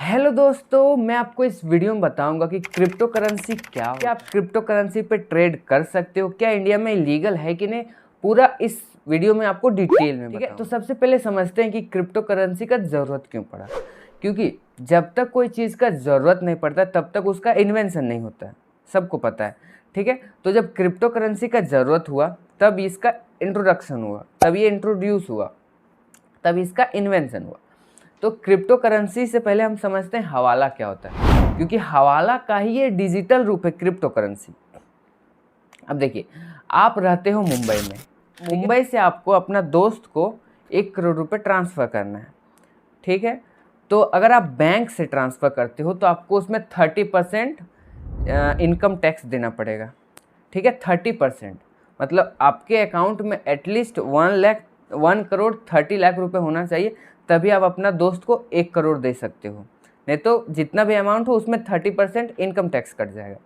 Hello दोस्तों, मैं आपको इस वीडियो में बताऊंगा कि क्रिप्टो करेंसी क्या आप क्रिप्टो करेंसी पे ट्रेड कर सकते हो, क्या इंडिया में लीगल है कि नहीं, पूरा इस वीडियो में आपको डिटेल में बताऊंगा। तो सबसे पहले समझते हैं कि क्रिप्टो करेंसी का ज़रूरत क्यों पड़ा। क्योंकि जब तक कोई चीज़ का ज़रूरत नहीं पड़ता तब तक उसका इन्वेंशन नहीं होता है, सबको पता है। ठीक है, तो जब क्रिप्टो करेंसी का ज़रूरत हुआ तब इसका इंट्रोडक्शन हुआ, तब ये इंट्रोड्यूस हुआ, तब इसका इन्वेंशन हुआ। तो क्रिप्टो करेंसी से पहले हम समझते हैं हवाला क्या होता है, क्योंकि हवाला का ही ये डिजिटल रूप है क्रिप्टो करेंसी। अब देखिए, आप रहते हो मुंबई में, मुंबई से आपको अपना दोस्त को 1 करोड़ रुपए ट्रांसफ़र करना है। ठीक है, तो अगर आप बैंक से ट्रांसफ़र करते हो तो आपको उसमें 30% इनकम टैक्स देना पड़ेगा। ठीक है, 30%, मतलब आपके अकाउंट में एटलीस्ट 1,30,00,000 रुपये होना चाहिए, तभी आप अपना दोस्त को 1 करोड़ दे सकते हो। नहीं तो जितना भी अमाउंट हो उसमें 30% इनकम टैक्स कट जाएगा।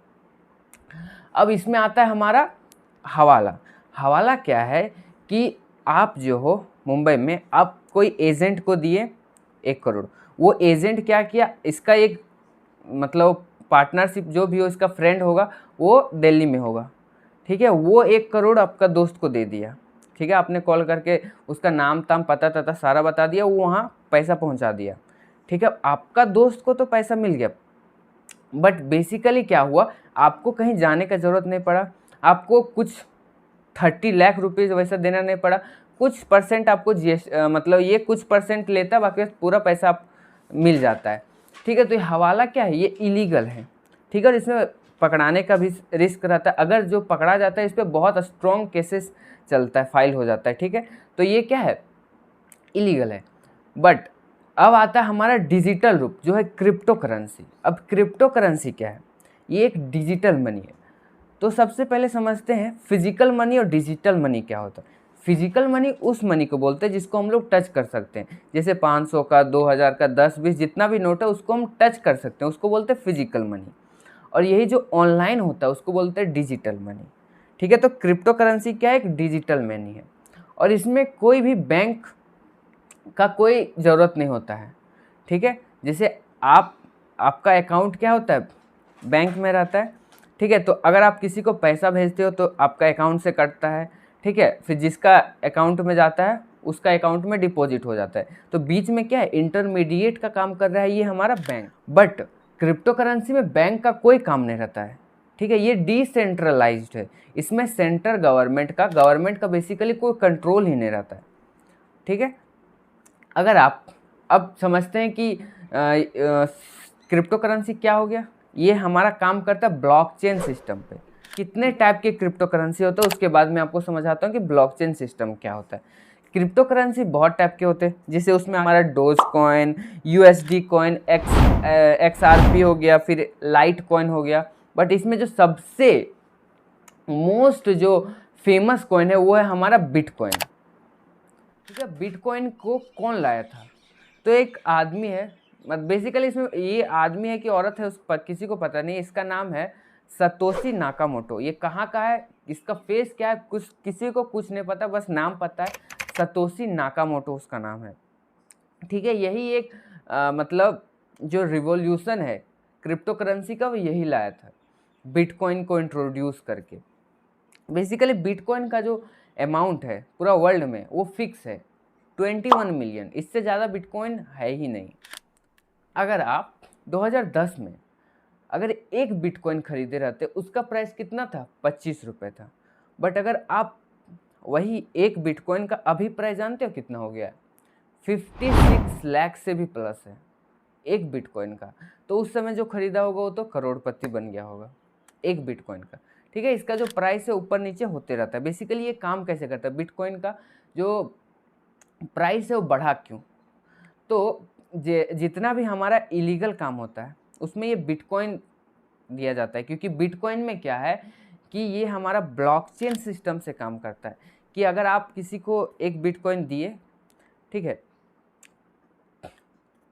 अब इसमें आता है हमारा हवाला। हवाला क्या है कि आप जो हो मुंबई में, आप कोई एजेंट को दिए 1 करोड़, वो एजेंट क्या किया, इसका एक मतलब पार्टनरशिप जो भी हो, इसका फ्रेंड होगा, वो दिल्ली में होगा। ठीक है, वो 1 करोड़ आपका दोस्त को दे दिया। ठीक है, आपने कॉल करके उसका नाम ताम पता तता सारा बता दिया, वो वहाँ पैसा पहुँचा दिया। ठीक है, आपका दोस्त को तो पैसा मिल गया, बट बेसिकली क्या हुआ, आपको कहीं जाने का ज़रूरत नहीं पड़ा, आपको कुछ 30 लाख रुपीज़ वैसा देना नहीं पड़ा। कुछ परसेंट आपको मतलब ये कुछ परसेंट लेता है, बाकी पूरा पैसा आप मिल जाता है। ठीक है, तो ये हवाला क्या है, ये इलीगल है। ठीक है, और इसमें पकड़ाने का भी रिस्क रहता है। अगर जो पकड़ा जाता है इस पर बहुत स्ट्रॉन्ग केसेस चलता है, फाइल हो जाता है। ठीक है, तो ये क्या है, इलीगल है। बट अब आता है हमारा डिजिटल रूप, जो है क्रिप्टो करेंसी। अब क्रिप्टो करेंसी क्या है, ये एक डिजिटल मनी है। तो सबसे पहले समझते हैं फिजिकल मनी और डिजिटल मनी क्या होता है। फिजिकल मनी उस मनी को बोलते हैं जिसको हम लोग टच कर सकते हैं, जैसे 500 का, 2000 का, 10, 20 जितना भी नोट है उसको हम टच कर सकते हैं, उसको बोलते हैं फिजिकल मनी। और यही जो ऑनलाइन होता है उसको बोलते हैं डिजिटल मनी। ठीक है, तो क्रिप्टो करेंसी क्या है, एक डिजिटल मनी है, और इसमें कोई भी बैंक का कोई ज़रूरत नहीं होता है। ठीक है, जैसे आपका अकाउंट क्या होता है, बैंक में रहता है। ठीक है, तो अगर आप किसी को पैसा भेजते हो तो आपका अकाउंट से कटता है। ठीक है, फिर जिसका अकाउंट में जाता है उसका अकाउंट में डिपॉजिट हो जाता है। तो बीच में क्या है, इंटरमीडिएट का काम कर रहा है ये हमारा बैंक। बट क्रिप्टो करेंसी में बैंक का कोई काम नहीं रहता है। ठीक है, ये डिसेंट्रलाइज्ड है, इसमें सेंट्रल गवर्नमेंट का बेसिकली कोई कंट्रोल ही नहीं रहता है। ठीक है, अगर आप अब समझते हैं कि क्रिप्टो करेंसी क्या हो गया, ये हमारा काम करता है ब्लॉकचेन सिस्टम पे। कितने टाइप के क्रिप्टो करेंसी होते हैं उसके बाद मैं आपको समझाता हूँ कि ब्लॉकचेन सिस्टम क्या होता है। क्रिप्टो करेंसी बहुत टाइप के होते हैं, जैसे उसमें हमारा dose coin, USD coin, XRP हो गया, फिर लाइट कॉइन हो गया। बट इसमें जो सबसे मोस्ट जो फेमस कॉइन है वो है हमारा बिटकॉइन। ठीक है, बिटकॉइन को कौन लाया था, तो एक आदमी है, मतलब बेसिकली इसमें ये आदमी है कि औरत है उस पर किसी को पता नहीं। इसका नाम है सतोशी नाकामोटो। ये कहाँ का है, इसका फेस क्या है, कुछ किसी को कुछ नहीं पता, बस नाम पता है, सतोशी नाकामोटो उसका नाम है। ठीक है, यही एक मतलब जो रिवॉल्यूशन है क्रिप्टो करेंसी का, वो यही लाया था, बिटकॉइन को इंट्रोड्यूस करके। बेसिकली बिटकॉइन का जो अमाउंट है पूरा वर्ल्ड में वो फिक्स है 21 मिलियन, इससे ज़्यादा बिटकॉइन है ही नहीं। अगर आप 2010 में अगर एक बिटकॉइन खरीदे रहते, उसका प्राइस कितना था, 25 रुपये था। बट अगर आप वही एक बिटकॉइन का अभी प्राइस जानते हो कितना हो गया है, 56 लाख से भी प्लस है एक बिटकॉइन का। तो उस समय जो खरीदा होगा वो तो करोड़पति बन गया होगा एक बिटकॉइन का। ठीक है, इसका जो प्राइस है ऊपर नीचे होते रहता है। बेसिकली ये काम कैसे करता है, बिटकॉइन का जो प्राइस है वो बढ़ा क्यों, तो जितना भी हमारा इलीगल काम होता है उसमें ये बिटकॉइन दिया जाता है, क्योंकि बिटकॉइन में क्या है कि ये हमारा ब्लॉकचेन सिस्टम से काम करता है। कि अगर आप किसी को एक बिटकॉइन दिए, ठीक है,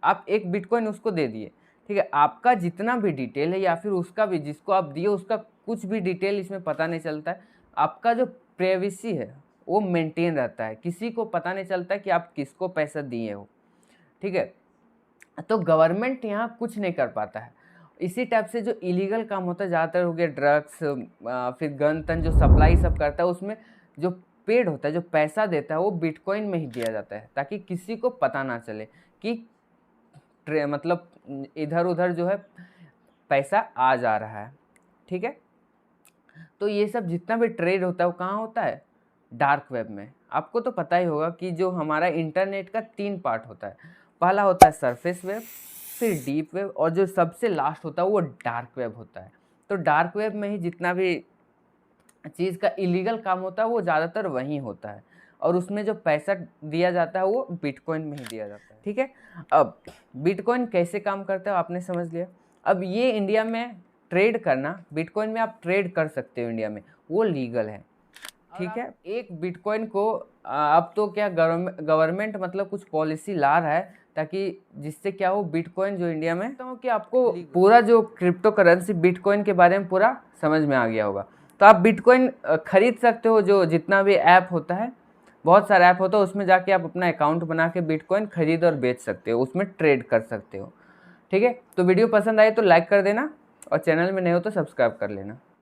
आप एक बिटकॉइन उसको दे दिए, ठीक है, आपका जितना भी डिटेल है या फिर उसका भी, जिसको आप दिए उसका कुछ भी डिटेल इसमें पता नहीं चलता है। आपका जो प्राइवेसी है वो मेंटेन रहता है, किसी को पता नहीं चलता कि आप किसको पैसा दिए हो। ठीक है, तो गवर्नमेंट यहाँ कुछ नहीं कर पाता है। इसी टाइप से जो इलीगल काम होता है ज़्यादातर हो गया ड्रग्स, फिर गन तन जो सप्लाई सब करता है, उसमें जो पेड होता है, जो पैसा देता है, वो बिटकॉइन में ही दिया जाता है, ताकि किसी को पता ना चले कि मतलब इधर उधर जो है पैसा आ जा रहा है। ठीक है, तो ये सब जितना भी ट्रेड होता है वो कहाँ होता है? डार्क वेब में। आपको तो पता ही होगा कि जो हमारा इंटरनेट का 3 पार्ट होता है। पहला होता है सरफेस वेब, फिर डीप वेब, और जो सबसे लास्ट होता है वो डार्क वेब होता है। तो डार्क वेब में ही जितना भी चीज़ का इलीगल काम होता है वो ज़्यादातर वहीं होता है, और उसमें जो पैसा दिया जाता है वो बिटकॉइन में ही दिया जाता है। ठीक है, अब बिटकॉइन कैसे काम करता है आपने समझ लिया। अब ये इंडिया में ट्रेड करना, बिटकॉइन में आप ट्रेड कर सकते हो इंडिया में, वो लीगल है। ठीक है, एक बिटकॉइन को अब तो क्या गवर्नमेंट मतलब कुछ पॉलिसी ला रहा है, ताकि जिससे क्या हो, बिटकॉइन जो इंडिया में, तो कि आपको पूरा जो क्रिप्टो करेंसी बिटकॉइन के बारे में पूरा समझ में आ गया होगा। तो आप बिटकॉइन खरीद सकते हो, जो जितना भी ऐप होता है, बहुत सारा ऐप होता है, उसमें जाके आप अपना अकाउंट बना के बिटकॉइन खरीद और बेच सकते हो, उसमें ट्रेड कर सकते हो। ठीक है, तो वीडियो पसंद आए तो लाइक कर देना, और चैनल में नए हो तो सब्सक्राइब कर लेना।